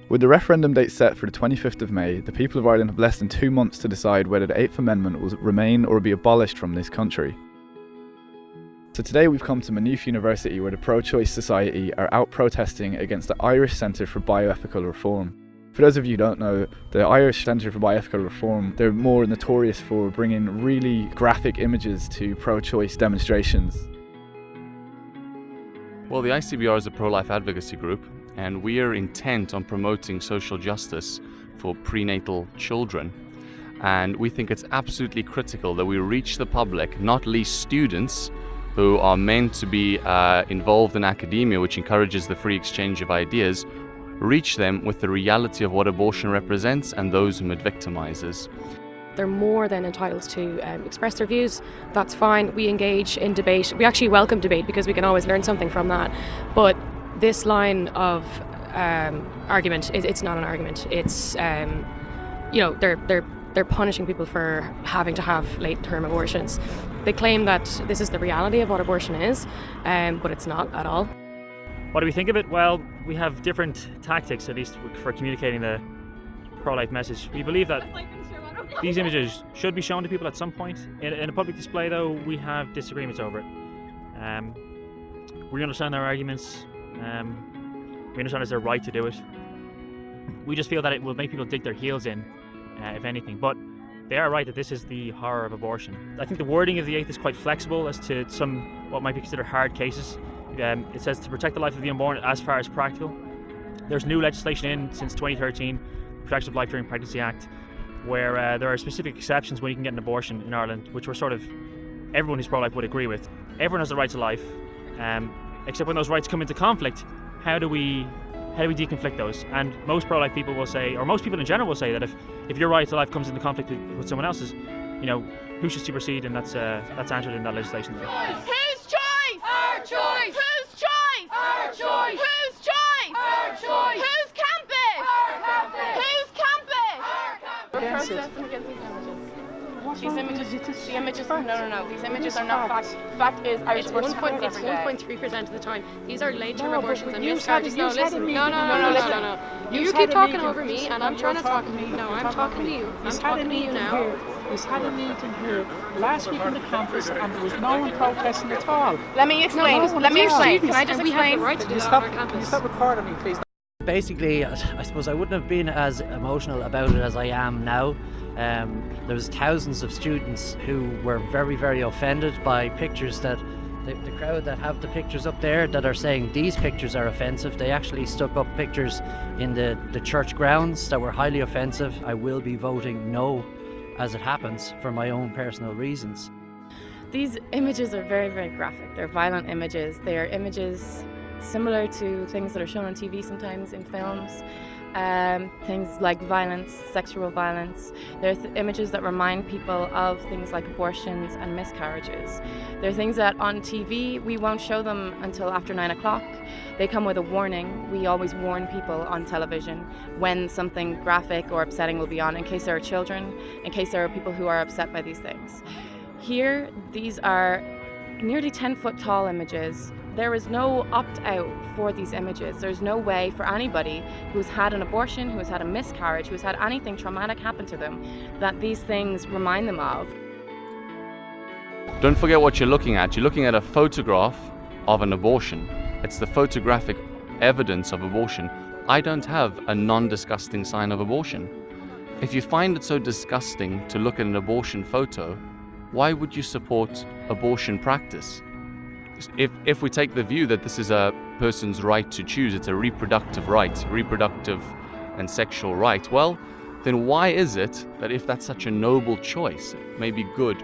With the referendum date set for the 25th of May, the people of Ireland have less than 2 months to decide whether the 8th Amendment will remain or be abolished from this country. So today we've come to Maynooth University, where the Pro-Choice Society are out protesting against the Irish Centre for Bioethical Reform. For those of you who don't know, the Irish Centre for Bioethical Reform, they're more notorious for bringing really graphic images to pro-choice demonstrations. Well, the ICBR is a pro-life advocacy group, and we are intent on promoting social justice for prenatal children. And we think it's absolutely critical that we reach the public, not least students, who are meant to be involved in academia, which encourages the free exchange of ideas, reach them with the reality of what abortion represents and those whom it victimizes. They're more than entitled to express their views. That's fine. We engage in debate. We actually welcome debate because we can always learn something from that. But this line of argument, it's not an argument. It's, they're punishing people for having to have late-term abortions. They claim that this is the reality of what abortion is, but it's not at all. What do we think of it? Well, we have different tactics, at least for communicating the pro-life message. We believe that these images should be shown to people at some point. In a public display, though, we have disagreements over it. We understand their arguments. We understand it's their right to do it. We just feel that it will make people dig their heels in, if anything. But they are right that this is the horror of abortion. I think the wording of the 8th is quite flexible as to some what might be considered hard cases. It says to protect the life of the unborn as far as practical. There's new legislation in since 2013, Protection of Life During Pregnancy Act, where there are specific exceptions when you can get an abortion in Ireland, which everyone who's pro-life would agree with. Everyone has the right to life, except when those rights come into conflict, how do we deconflict those? And most pro-life people will say, or most people in general will say, that if your right to life comes into conflict with someone else's, who should supersede? And that's answered in that legislation. Whose choice? Our choice. Whose choice? Our choice. Whose choice? Our choice. Whose campus? Our campus. Whose campus? Our campus. We're protesting against these images. These images, no. These images are not fact. Fact is, Irish abortion happens every day. 1.3% of the time. These are late-term abortions and miscarriages. No, listen. No. You keep talking over me, and I'm trying to talk to you. No, I'm talking to you. I'm talking to you now. We've had a meeting here last week on the campus, and there was no one protesting at all. Let me explain. Can I just We have explain? the right to do that on our campus. Can you stop recording me, please? Basically, I suppose I wouldn't have been as emotional about it as I am now. There was thousands of students who were very, very offended by pictures that the crowd that have the pictures up there that are saying these pictures are offensive. They actually stuck up pictures in the church grounds that were highly offensive. I will be voting no, as it happens, for my own personal reasons. These images are very, very graphic. They're violent images. They are images similar to things that are shown on TV sometimes in films. Things like violence, sexual violence. They're images that remind people of things like abortions and miscarriages. They're things that on TV we won't show them until after 9 o'clock. They come with a warning. We always warn people on television when something graphic or upsetting will be on, in case there are children, in case there are people who are upset by these things. Here, these are nearly 10-foot tall images. There is no opt-out for these images. There's no way for anybody who's had an abortion, who has had a miscarriage, who's had anything traumatic happen to them, that these things remind them of. Don't forget what you're looking at. You're looking at a photograph of an abortion. It's the photographic evidence of abortion. I don't have a non-disgusting sign of abortion. If you find it so disgusting to look at an abortion photo, why would you support abortion practice? If we take the view that this is a person's right to choose, it's a reproductive right, reproductive and sexual right, well, then why is it that if that's such a noble choice, maybe good,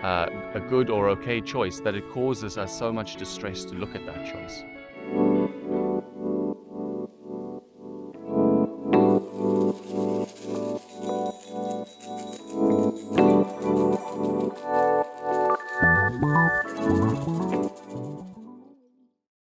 a good or okay choice, that it causes us so much distress to look at that choice?